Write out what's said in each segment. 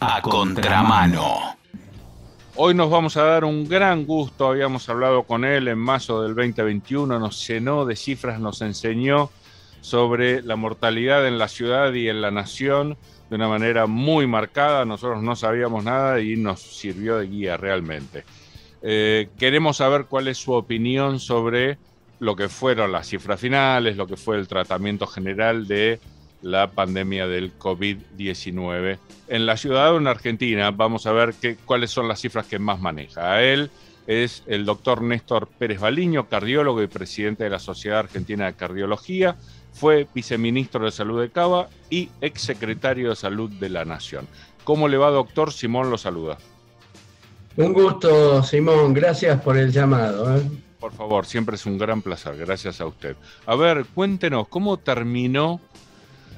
A Contramano. Hoy nos vamos a dar un gran gusto, habíamos hablado con él en marzo del 2021, nos llenó de cifras, nos enseñó sobre la mortalidad en la ciudad y en la nación de una manera muy marcada. Nosotros no sabíamos nada y nos sirvió de guía realmente. Queremos saber cuál es su opinión sobre lo que fueron las cifras finales, lo que fue el tratamiento general de la pandemia del COVID-19 en la ciudad o en Argentina. Vamos a ver cuáles son las cifras que más maneja. A él es el doctor Néstor Pérez Baliño, cardiólogo y presidente de la Sociedad Argentina de Cardiología. Fue viceministro de Salud de Cava y exsecretario de Salud de la Nación. ¿Cómo le va, doctor? Simón lo saluda. Un gusto, Simón. Gracias por el llamado. Por favor, siempre es un gran placer. Gracias a usted. A ver, cuéntenos, ¿cómo terminó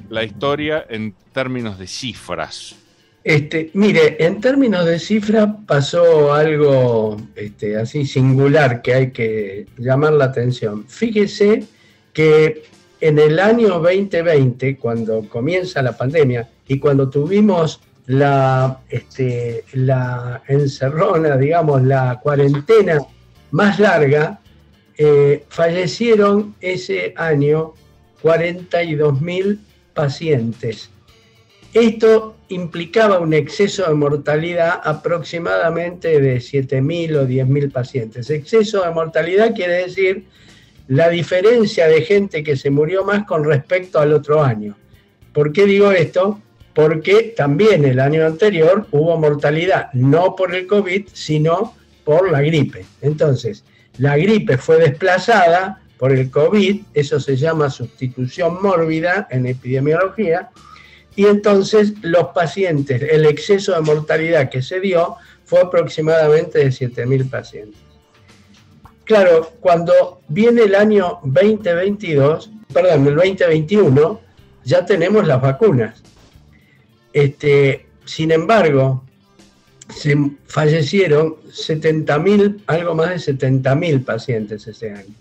la historia en términos de cifras? Mire, en términos de cifras pasó algo así singular que hay que llamar la atención. Fíjese que en el año 2020, cuando comienza la pandemia y cuando tuvimos la encerrona, digamos, la cuarentena más larga, fallecieron ese año 42.000 pacientes. Esto implicaba un exceso de mortalidad aproximadamente de 7.000 o 10.000 pacientes. Exceso de mortalidad quiere decir la diferencia de gente que se murió más con respecto al otro año. ¿Por qué digo esto? Porque también el año anterior hubo mortalidad, no por el COVID, sino por la gripe. Entonces, la gripe fue desplazada por el COVID, eso se llama sustitución mórbida en epidemiología, y entonces los pacientes, el exceso de mortalidad que se dio fue aproximadamente de 7.000 pacientes. Claro, cuando viene el año el 2021, ya tenemos las vacunas. Sin embargo, se fallecieron 70.000, algo más de 70.000 pacientes ese año.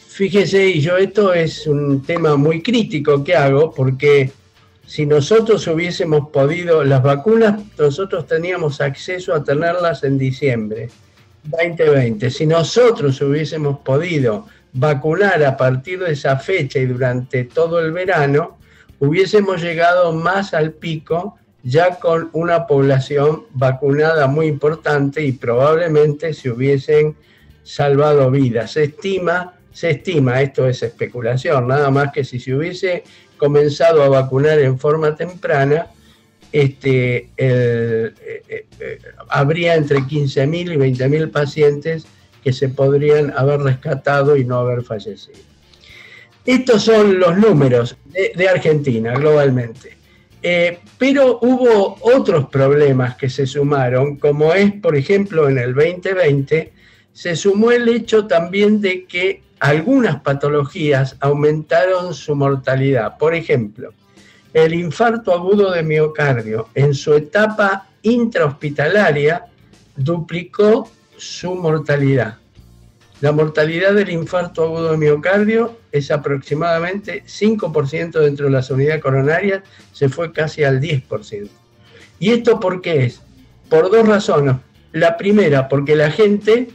Fíjese, y yo esto es un tema muy crítico que hago, porque si nosotros hubiésemos podido, las vacunas, nosotros teníamos acceso a tenerlas en diciembre 2020. Si nosotros hubiésemos podido vacunar a partir de esa fecha y durante todo el verano, hubiésemos llegado más al pico, ya con una población vacunada muy importante y probablemente se hubiesen salvado vidas. Se estima, esto es especulación, nada más que si se hubiese comenzado a vacunar en forma temprana, habría entre 15.000 y 20.000 pacientes que se podrían haber rescatado y no haber fallecido. Estos son los números de Argentina globalmente. Pero hubo otros problemas que se sumaron, como es, por ejemplo, en el 2020, se sumó el hecho también de que algunas patologías aumentaron su mortalidad. Por ejemplo, el infarto agudo de miocardio en su etapa intrahospitalaria duplicó su mortalidad. La mortalidad del infarto agudo de miocardio es aproximadamente 5% dentro de las unidades coronarias, se fue casi al 10%. ¿Y esto por qué es? Por dos razones. La primera, porque la gente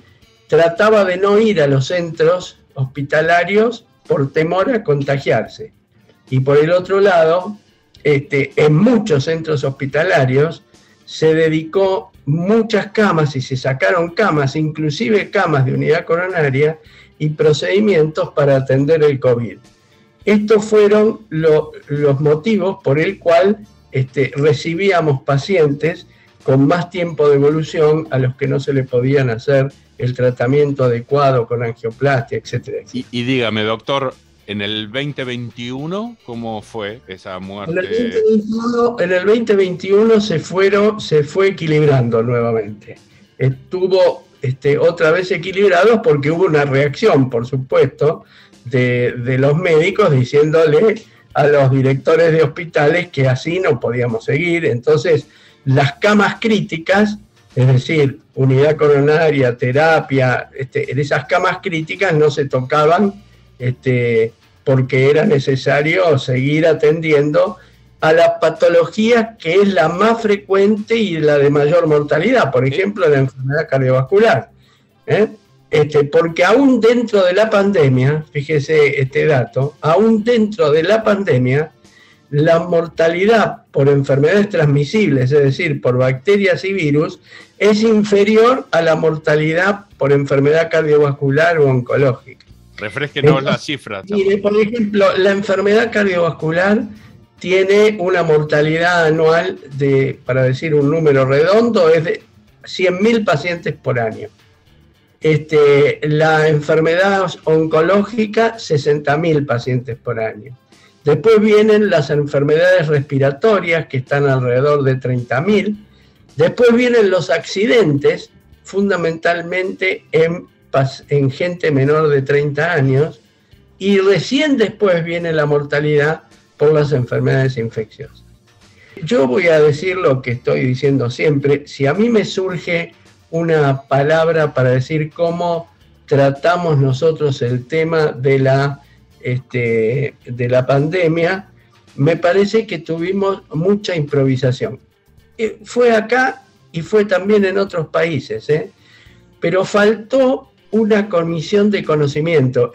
trataba de no ir a los centros hospitalarios por temor a contagiarse. Y por el otro lado, en muchos centros hospitalarios se dedicó muchas camas y se sacaron camas, inclusive camas de unidad coronaria y procedimientos para atender el COVID. Estos fueron los motivos por el cual recibíamos pacientes con más tiempo de evolución a los que no se le podían hacer el tratamiento adecuado con angioplastia, etcétera, etcétera. Y dígame, doctor, en el 2021, ¿cómo fue esa muerte? En el 2021 se fue equilibrando nuevamente. Estuvo otra vez equilibrado porque hubo una reacción, por supuesto, de los médicos diciéndole a los directores de hospitales que así no podíamos seguir. Entonces, las camas críticas, es decir, unidad coronaria, terapia, en esas camas críticas no se tocaban porque era necesario seguir atendiendo a la patología que es la más frecuente y la de mayor mortalidad, por ejemplo, la enfermedad cardiovascular. Porque aún dentro de la pandemia, fíjese este dato, aún dentro de la pandemia, la mortalidad por enfermedades transmisibles, es decir, por bacterias y virus, es inferior a la mortalidad por enfermedad cardiovascular o oncológica. Refresquenos las cifras. Mire, por ejemplo, la enfermedad cardiovascular tiene una mortalidad anual de, para decir un número redondo, es de 100.000 pacientes por año. La enfermedad oncológica, 60.000 pacientes por año. Después vienen las enfermedades respiratorias, que están alrededor de 30.000. Después vienen los accidentes, fundamentalmente en gente menor de 30 años. Y recién después viene la mortalidad por las enfermedades infecciosas. Yo voy a decir lo que estoy diciendo siempre. Si a mí me surge una palabra para decir cómo tratamos nosotros el tema de la pandemia, me parece que tuvimos mucha improvisación. Fue acá y fue también en otros países, pero faltó una comisión de conocimiento,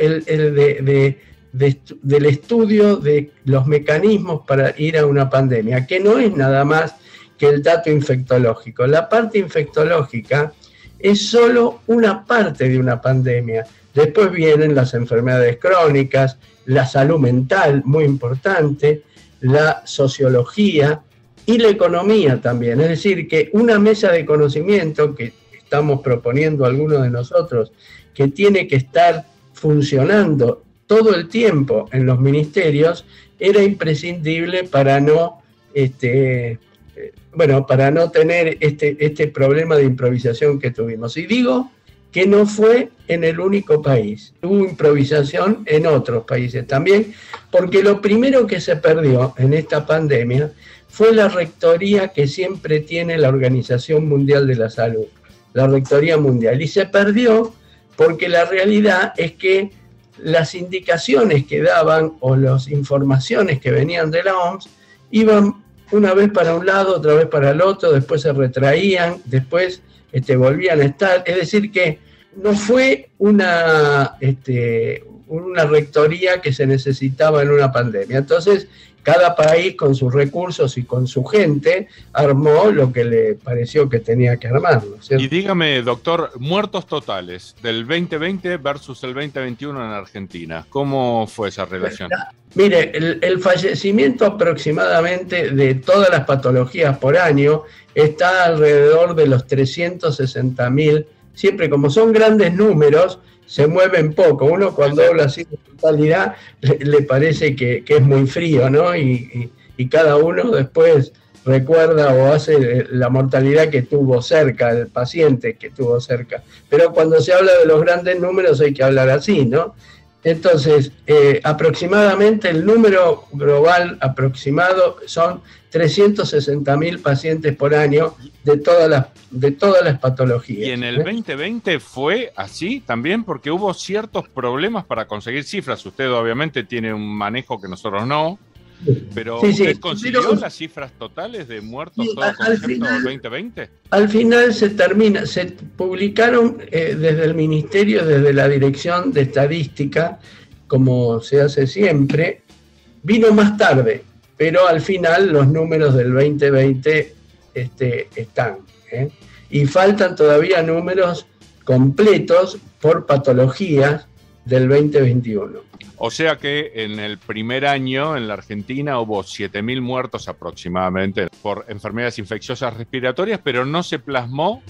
del estudio de los mecanismos para ir a una pandemia, que no es nada más que el dato infectológico. La parte infectológica es solo una parte de una pandemia. Después vienen las enfermedades crónicas, la salud mental, muy importante, la sociología y la economía también. Es decir, que una mesa de conocimiento que estamos proponiendo algunos de nosotros, que tiene que estar funcionando todo el tiempo en los ministerios, era imprescindible para no, para no tener este problema de improvisación que tuvimos. Y digo que no fue en el único país, hubo improvisación en otros países también, porque lo primero que se perdió en esta pandemia fue la rectoría que siempre tiene la Organización Mundial de la Salud, la rectoría mundial, y se perdió porque la realidad es que las indicaciones que daban o las informaciones que venían de la OMS iban una vez para un lado, otra vez para el otro, después se retraían, después volvían a estar. Es decir que no fue una rectoría que se necesitaba en una pandemia. Entonces, cada país con sus recursos y con su gente armó lo que le pareció que tenía que armar, ¿no es cierto? Y dígame, doctor, muertos totales del 2020 versus el 2021 en Argentina. ¿Cómo fue esa relación? Mire, el fallecimiento aproximadamente de todas las patologías por año está alrededor de los 360.000. Siempre, como son grandes números, se mueven poco. Uno cuando habla así de totalidad le parece que es muy frío, ¿no? Y cada uno después recuerda o hace la mortalidad que tuvo cerca, el paciente que tuvo cerca. Pero cuando se habla de los grandes números hay que hablar así, ¿no? Entonces, aproximadamente el número global aproximado son 360.000 pacientes por año de todas las patologías. ¿Y en el 2020 fue así también? Porque hubo ciertos problemas para conseguir cifras. Usted obviamente tiene un manejo que nosotros no, pero ¿usted consiguió las cifras totales de muertos todo concepto del 2020? Al final se publicaron desde el Ministerio, desde la Dirección de Estadística, como se hace siempre, vino más tarde, pero al final los números del 2020 están. Y faltan todavía números completos por patologías del 2021. O sea que en el primer año en la Argentina hubo 7.000 muertos aproximadamente por enfermedades infecciosas respiratorias, pero no se plasmó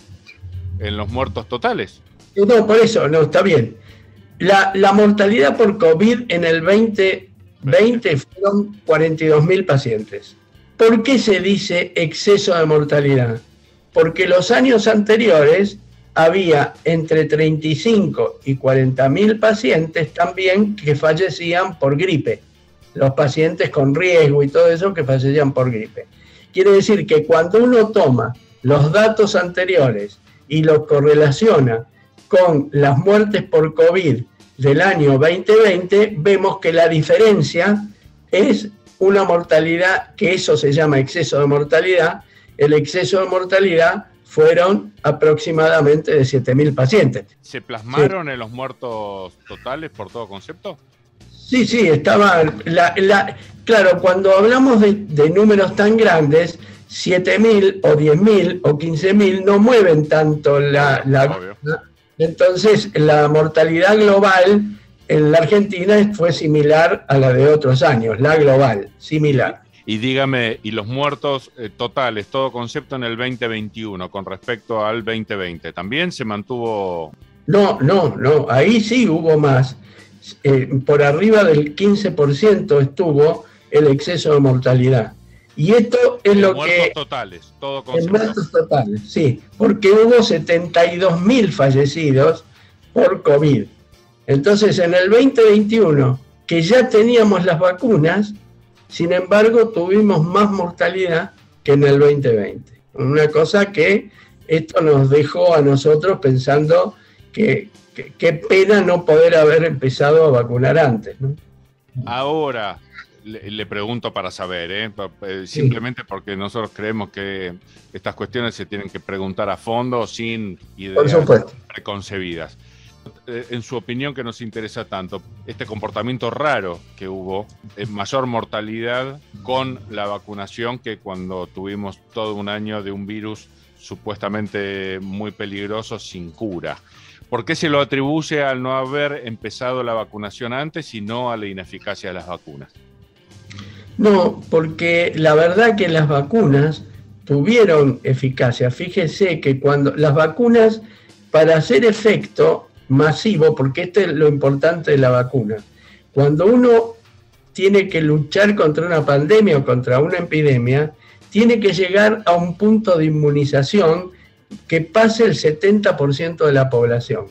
en los muertos totales. No, por eso, no, está bien. La mortalidad por COVID en el 2020 fueron 42.000 pacientes. ¿Por qué se dice exceso de mortalidad? Porque los años anteriores había entre 35 y 40.000 pacientes también que fallecían por gripe. Los pacientes con riesgo y todo eso que fallecían por gripe. Quiere decir que cuando uno toma los datos anteriores y los correlaciona con las muertes por COVID del año 2020, vemos que la diferencia es una mortalidad, que eso se llama exceso de mortalidad. El exceso de mortalidad fueron aproximadamente de 7.000 pacientes. ¿Se plasmaron en los muertos totales por todo concepto? Sí, estaba... claro, cuando hablamos de números tan grandes, 7.000 o 10.000 o 15.000 no mueven tanto entonces la mortalidad global en la Argentina fue similar a la de otros años, la global, similar. Y dígame, ¿y los muertos totales, todo concepto en el 2021 con respecto al 2020, también se mantuvo? No, ahí sí hubo más. Por arriba del 15% estuvo el exceso de mortalidad. Y esto es lo que... muertos totales, todo concepto. En muertos totales, sí, porque hubo 72.000 fallecidos por COVID. Entonces, en el 2021, que ya teníamos las vacunas, sin embargo, tuvimos más mortalidad que en el 2020. Una cosa que esto nos dejó a nosotros pensando que qué pena no poder haber empezado a vacunar antes, ¿no? Ahora, le pregunto para saber, simplemente porque nosotros creemos que estas cuestiones se tienen que preguntar a fondo, sin ideas preconcebidas. En su opinión, que nos interesa tanto, este comportamiento raro que hubo, mayor mortalidad con la vacunación que cuando tuvimos todo un año de un virus supuestamente muy peligroso sin cura. ¿Por qué se lo atribuye al no haber empezado la vacunación antes y no a la ineficacia de las vacunas? No, porque la verdad que las vacunas tuvieron eficacia. Fíjese que cuando las vacunas, para hacer efecto masivo, porque esto es lo importante de la vacuna, cuando uno tiene que luchar contra una pandemia o contra una epidemia, tiene que llegar a un punto de inmunización que pase el 70% de la población.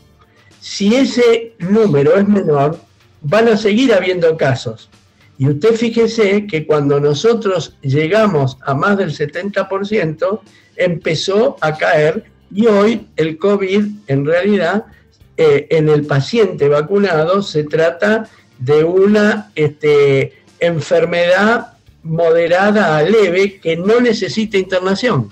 Si ese número es menor, van a seguir habiendo casos. Y usted fíjese que cuando nosotros llegamos a más del 70%, empezó a caer, y hoy el COVID, en realidad, en el paciente vacunado, se trata de una enfermedad moderada a leve que no necesita internación.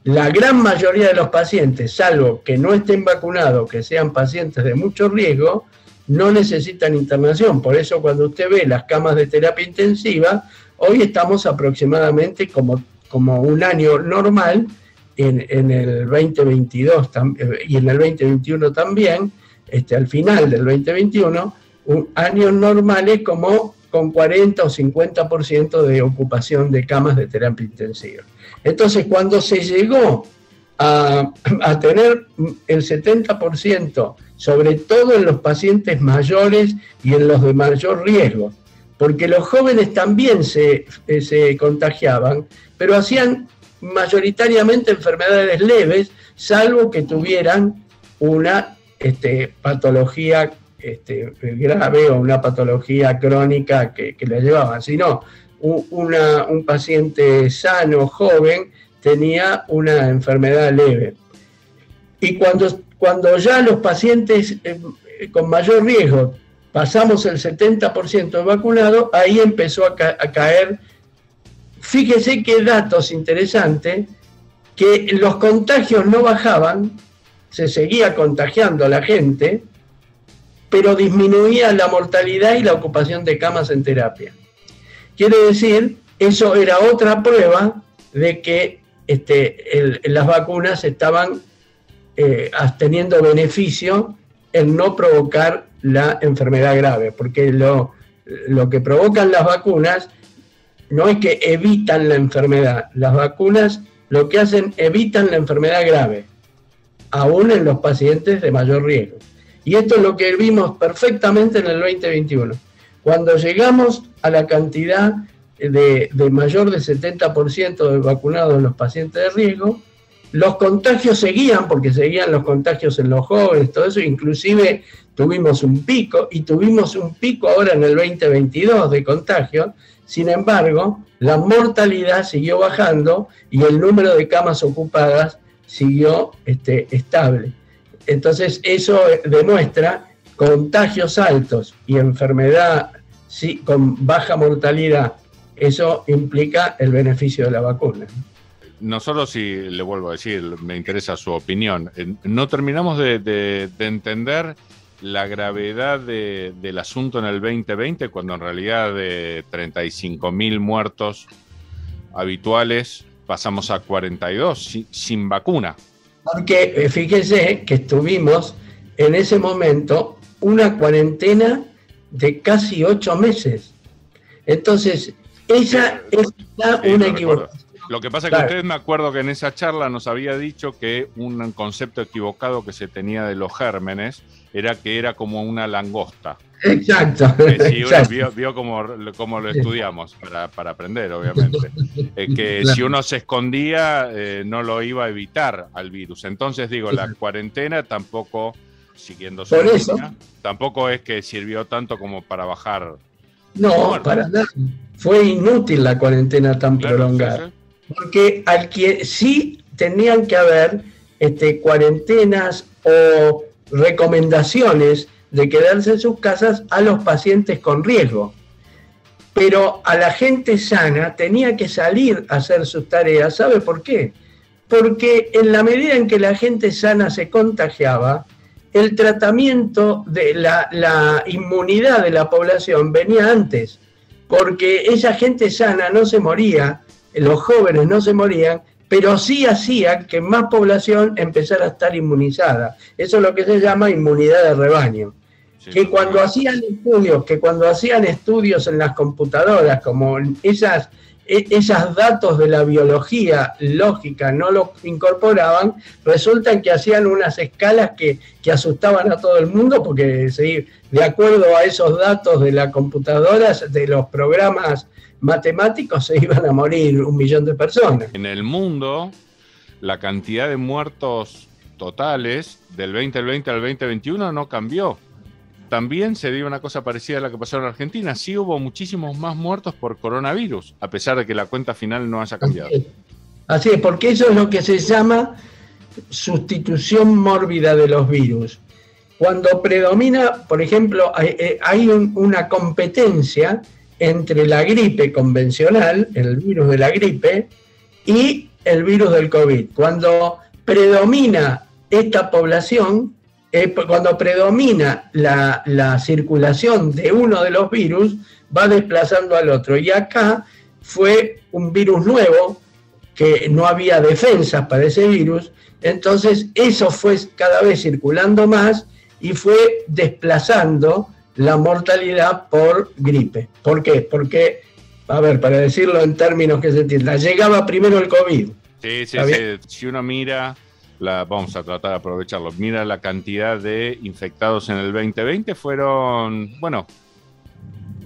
La gran mayoría de los pacientes, salvo que no estén vacunados, que sean pacientes de mucho riesgo, no necesitan internación. Por eso cuando usted ve las camas de terapia intensiva, hoy estamos aproximadamente como un año normal, en el 2022 y en el 2021 también, al final del 2021, años normales como con 40 o 50% de ocupación de camas de terapia intensiva. Entonces, cuando se llegó a tener el 70%, sobre todo en los pacientes mayores y en los de mayor riesgo, porque los jóvenes también se contagiaban, pero hacían mayoritariamente enfermedades leves, salvo que tuvieran una patología grave o una patología crónica que la llevaban. Si no, un paciente sano, joven, tenía una enfermedad leve. Y cuando ya los pacientes con mayor riesgo pasamos el 70% de vacunados, ahí empezó a caer. Fíjese qué datos interesantes, que los contagios no bajaban, se seguía contagiando a la gente, pero disminuía la mortalidad y la ocupación de camas en terapia. Quiere decir, eso era otra prueba de que las vacunas estaban teniendo beneficio en no provocar la enfermedad grave, porque lo que provocan las vacunas no es que evitan la enfermedad, las vacunas lo que hacen, evitan la enfermedad grave, aún en los pacientes de mayor riesgo. Y esto es lo que vimos perfectamente en el 2021. Cuando llegamos a la cantidad de mayor de 70% de vacunados en los pacientes de riesgo, los contagios seguían, porque seguían los contagios en los jóvenes, todo eso, inclusive tuvimos un pico, y tuvimos un pico ahora en el 2022 de contagios. Sin embargo, la mortalidad siguió bajando y el número de camas ocupadas siguió estable. Entonces, eso demuestra contagios altos y enfermedad con baja mortalidad eso implica el beneficio de la vacuna. Nosotros, sí, le vuelvo a decir, me interesa su opinión. No terminamos de entender la gravedad del asunto en el 2020, cuando en realidad de 35.000 muertos habituales pasamos a 42 sin vacuna. Porque fíjese que estuvimos en ese momento una cuarentena de casi 8 meses. Entonces, esa es una equivocación. Lo que pasa es que usted, me acuerdo que en esa charla nos había dicho que un concepto equivocado que se tenía de los gérmenes era que era como una langosta. Exacto. Sí, uno vio cómo lo estudiamos para aprender, obviamente. Que si uno se escondía, no lo iba a evitar al virus. Entonces, digo, la cuarentena tampoco, siguiendo su línea, tampoco es que sirvió tanto como para bajar. No, para nada. Fue inútil la cuarentena tan prolongada. Sí. Porque sí tenían que haber cuarentenas o recomendaciones de quedarse en sus casas a los pacientes con riesgo. Pero a la gente sana tenía que salir a hacer sus tareas. ¿Sabe por qué? Porque en la medida en que la gente sana se contagiaba, el tratamiento de la inmunidad de la población venía antes. Porque esa gente sana no se moría, los jóvenes no se morían, pero sí hacía que más población empezara a estar inmunizada. Eso es lo que se llama inmunidad de rebaño. Sí, que cuando hacían estudios en las computadoras, como esos datos de la biología lógica no los incorporaban, resulta que hacían unas escalas que asustaban a todo el mundo, porque de acuerdo a esos datos de las computadoras, de los programas matemáticos, se iban a morir 1 millón de personas. En el mundo, la cantidad de muertos totales del 2020 al 2021 no cambió. También se dio una cosa parecida a la que pasó en Argentina. Sí hubo muchísimos más muertos por coronavirus, a pesar de que la cuenta final no haya cambiado. Así es, porque eso es lo que se llama sustitución mórbida de los virus. Cuando predomina, por ejemplo, hay una competencia entre la gripe convencional, el virus de la gripe, y el virus del COVID. Cuando predomina esta población, cuando predomina la circulación de uno de los virus, va desplazando al otro. Y acá fue un virus nuevo, que no había defensas para ese virus, entonces eso fue cada vez circulando más y fue desplazando la mortalidad por gripe. ¿Por qué? Porque, a ver, para decirlo en términos que se entienda, llegaba primero el COVID. Sí. Si uno mira, vamos a tratar de aprovecharlo, mira la cantidad de infectados en el 2020, fueron, bueno,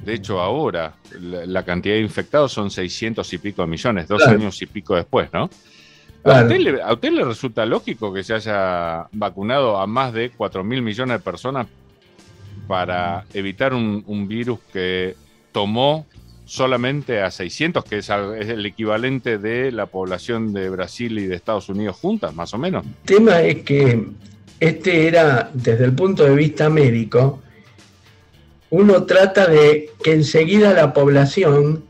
de hecho ahora la cantidad de infectados son 600 y pico millones, 2 años y pico después, ¿no? Claro. ¿A usted le resulta lógico que se haya vacunado a más de 4.000 millones de personas para evitar un virus que tomó solamente a 600, que es el equivalente de la población de Brasil y de Estados Unidos juntas, más o menos? El tema es que era, desde el punto de vista médico, uno trata de que enseguida la población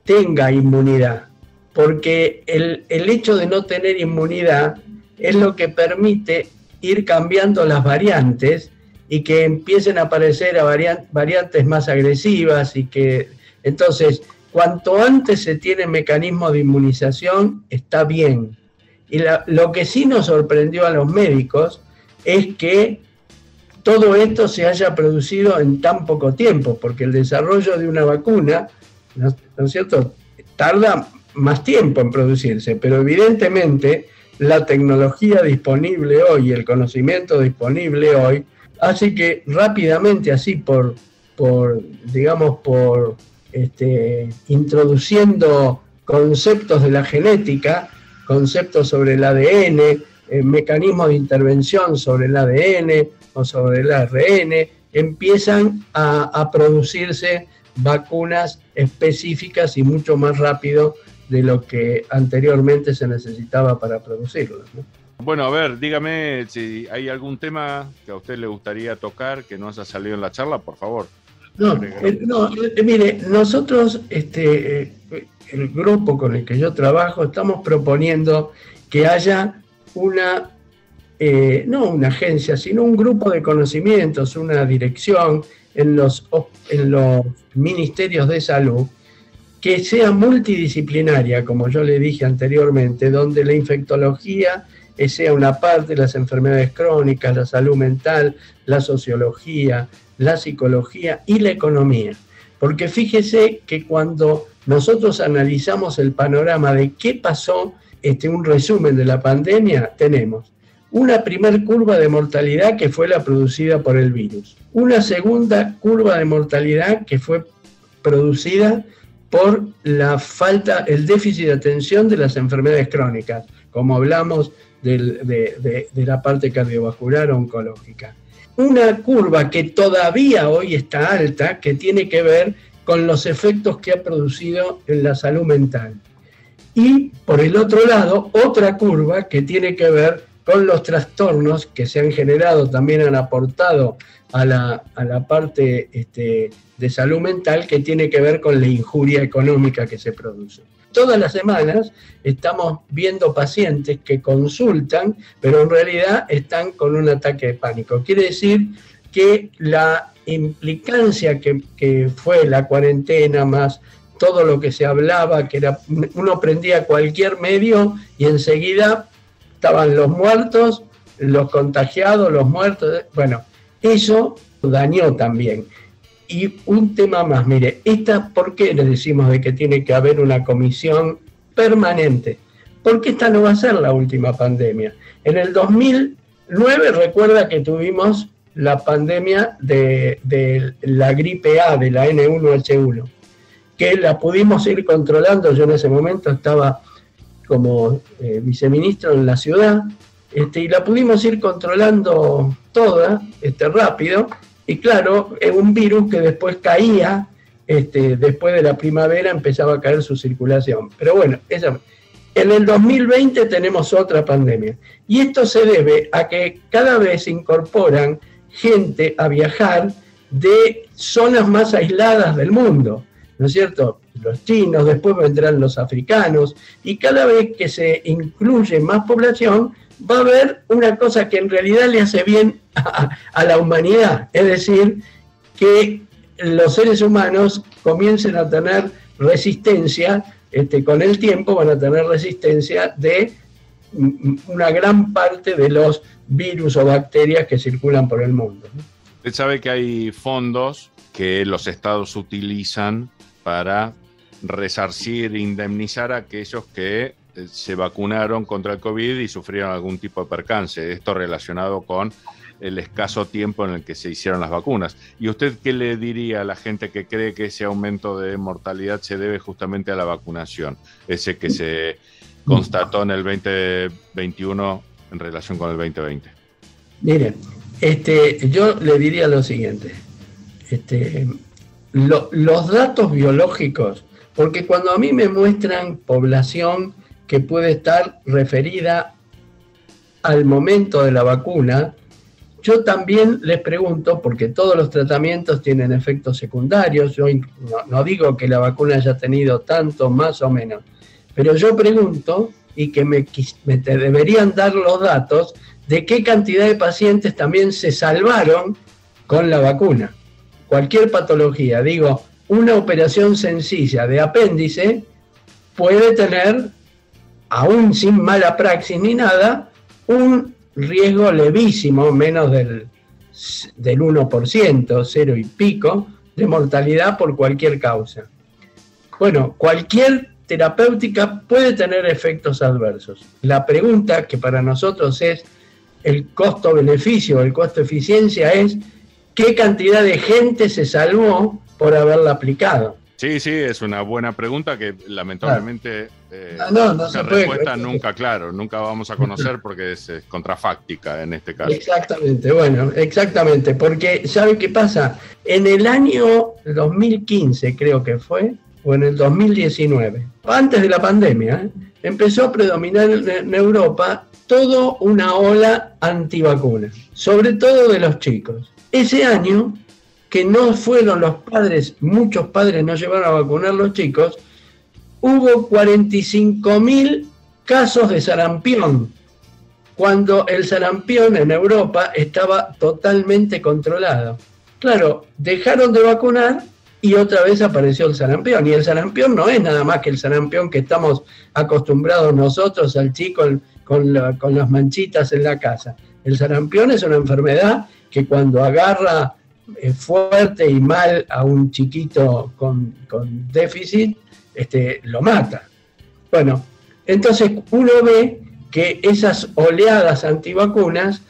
tenga inmunidad, porque el hecho de no tener inmunidad es lo que permite ir cambiando las variantes y que empiecen a aparecer variantes más agresivas, y que entonces cuanto antes se tiene mecanismos de inmunización está bien. Y lo que sí nos sorprendió a los médicos es que todo esto se haya producido en tan poco tiempo, porque el desarrollo de una vacuna, ¿no es cierto?, tarda más tiempo en producirse, pero evidentemente la tecnología disponible hoy, el conocimiento disponible hoy, hace que rápidamente, así introduciendo conceptos de la genética, conceptos sobre el ADN, mecanismos de intervención sobre el ADN o sobre el ARN, empiezan a producirse vacunas específicas y mucho más rápido de lo que anteriormente se necesitaba para producirlas, ¿no? Bueno, a ver, dígame si hay algún tema que a usted le gustaría tocar que no haya salido en la charla, por favor. Mire, nosotros, el grupo con el que yo trabajo, estamos proponiendo que haya no una agencia, sino un grupo de conocimientos, una dirección en los ministerios de salud, que sea multidisciplinaria, como yo le dije anteriormente, donde la infectología sea una parte, las enfermedades crónicas, la salud mental, la sociología, la psicología y la economía. Porque fíjese que cuando nosotros analizamos el panorama de qué pasó, un resumen de la pandemia, tenemos una primer curva de mortalidad que fue la producida por el virus, una segunda curva de mortalidad que fue producida por el déficit de atención de las enfermedades crónicas, como hablamos de la parte cardiovascular o oncológica. Una curva que todavía hoy está alta, que tiene que ver con los efectos que ha producido en la salud mental. Y por el otro lado, otra curva que tiene que ver con los trastornos que se han generado, también han aportado a la parte de salud mental, que tiene que ver con la injuria económica que se produce. Todas las semanas estamos viendo pacientes que consultan, pero en realidad están con un ataque de pánico. Quiere decir que la implicancia que fue la cuarentena, más todo lo que se hablaba, que era, uno prendía cualquier medio y enseguida estaban los muertos, los contagiados, los muertos. Bueno, eso dañó también. Y un tema más, mire, ¿por qué le decimos de que tiene que haber una comisión permanente? Porque esta no va a ser la última pandemia. En el 2009 recuerda que tuvimos la pandemia de la gripe A, de la N1H1, que la pudimos ir controlando. Yo en ese momento estaba como viceministro en la ciudad, y la pudimos ir controlando toda, rápido. Y claro, es un virus que después caía, después de la primavera empezaba a caer su circulación. Pero bueno, en el 2020 tenemos otra pandemia. Y esto se debe a que cada vez se incorporan gente a viajar de zonas más aisladas del mundo, ¿no es cierto? Los chinos, después vendrán los africanos, y cada vez que se incluye más población, va a haber una cosa que en realidad le hace bien a la humanidad, es decir, que los seres humanos comiencen a tener resistencia, con el tiempo van a tener resistencia de una gran parte de los virus o bacterias que circulan por el mundo. Usted sabe que hay fondos que los estados utilizan para resarcir, indemnizar a aquellos que se vacunaron contra el COVID y sufrieron algún tipo de percance. Esto relacionado con el escaso tiempo en el que se hicieron las vacunas. ¿Y usted qué le diría a la gente que cree que ese aumento de mortalidad se debe justamente a la vacunación, ese que se constató en el 2021 en relación con el 2020? Miren, yo le diría lo siguiente, los datos biológicos, porque cuando a mí me muestran población que puede estar referida al momento de la vacuna, yo también les pregunto, porque todos los tratamientos tienen efectos secundarios, yo no digo que la vacuna haya tenido tanto más o menos, pero yo pregunto, y que me deberían dar los datos de qué cantidad de pacientes también se salvaron con la vacuna. Cualquier patología, digo, una operación sencilla de apéndice puede tener, aún sin mala praxis ni nada, un riesgo levísimo, menos del 1%, 0 y pico, de mortalidad por cualquier causa. Bueno, cualquier terapéutica puede tener efectos adversos. La pregunta que para nosotros es el costo-beneficio, el costo-eficiencia, es ¿qué cantidad de gente se salvó por haberla aplicado? Sí, es una buena pregunta que lamentablemente no se puede, respuesta nunca vamos a conocer porque es contrafáctica en este caso. Exactamente, porque ¿sabe qué pasa? En el año 2015 creo que fue, o en el 2019, antes de la pandemia, empezó a predominar en Europa toda una ola antivacuna, sobre todo de los chicos. Ese año que no fueron los padres, muchos padres no llevaron a vacunar a los chicos, hubo 45.000 casos de sarampión, cuando el sarampión en Europa estaba totalmente controlado. Claro, dejaron de vacunar y otra vez apareció el sarampión. Y el sarampión no es nada más que el sarampión que estamos acostumbrados nosotros al chico con las manchitas en la casa. El sarampión es una enfermedad que cuando agarra fuerte y mal a un chiquito con déficit, lo mata. Bueno, entonces uno ve que esas oleadas antivacunas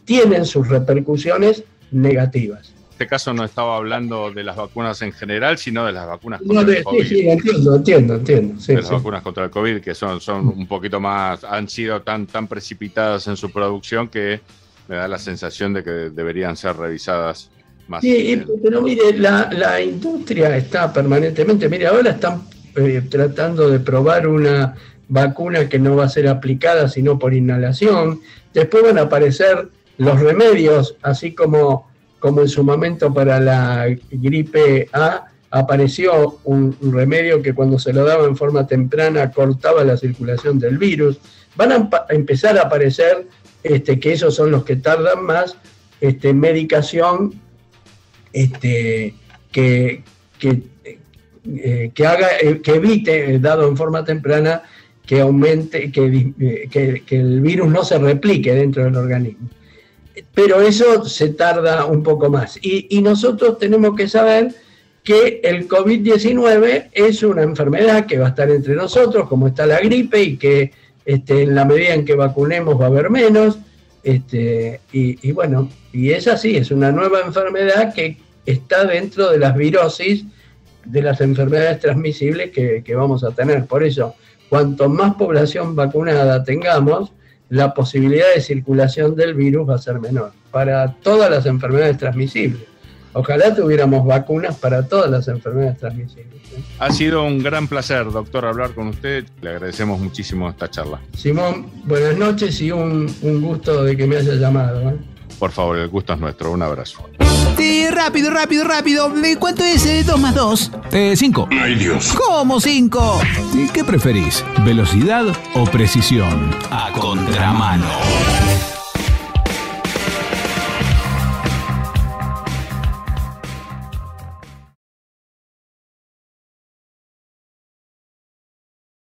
tienen sus repercusiones negativas. En este caso no estaba hablando de las vacunas en general, sino de las vacunas contra el COVID. Sí, entiendo. Sí, de las vacunas contra el COVID, que son un poquito más, han sido tan precipitadas en su producción que me da la sensación de que deberían ser revisadas más. Sí, pero mire, la industria está permanentemente, mire, ahora están tratando de probar una vacuna que no va a ser aplicada sino por inhalación. Después van a aparecer los remedios, así como en su momento para la gripe A apareció un remedio que cuando se lo daba en forma temprana cortaba la circulación del virus. Van a empezar a aparecer, que esos son los que tardan más, medicación que evite, dado en forma temprana, que aumente, que el virus no se replique dentro del organismo. Pero eso se tarda un poco más. Y nosotros tenemos que saber que el COVID-19 es una enfermedad que va a estar entre nosotros, como está la gripe, y que en la medida en que vacunemos va a haber menos. Y bueno, y es así, es una nueva enfermedad que está dentro de las virosis, de las enfermedades transmisibles que vamos a tener. Por eso, cuanto más población vacunada tengamos, la posibilidad de circulación del virus va a ser menor para todas las enfermedades transmisibles. Ojalá tuviéramos vacunas para todas las enfermedades transmisibles. Ha sido un gran placer, doctor, hablar con usted. Le agradecemos muchísimo esta charla. Simón, buenas noches y un gusto de que me haya llamado. Por favor, el gusto es nuestro. Un abrazo. Rápido. ¿Cuánto es 2 más 2? 5. ¡Ay, Dios! ¿Cómo 5? ¿Qué preferís? ¿Velocidad o precisión? A contramano.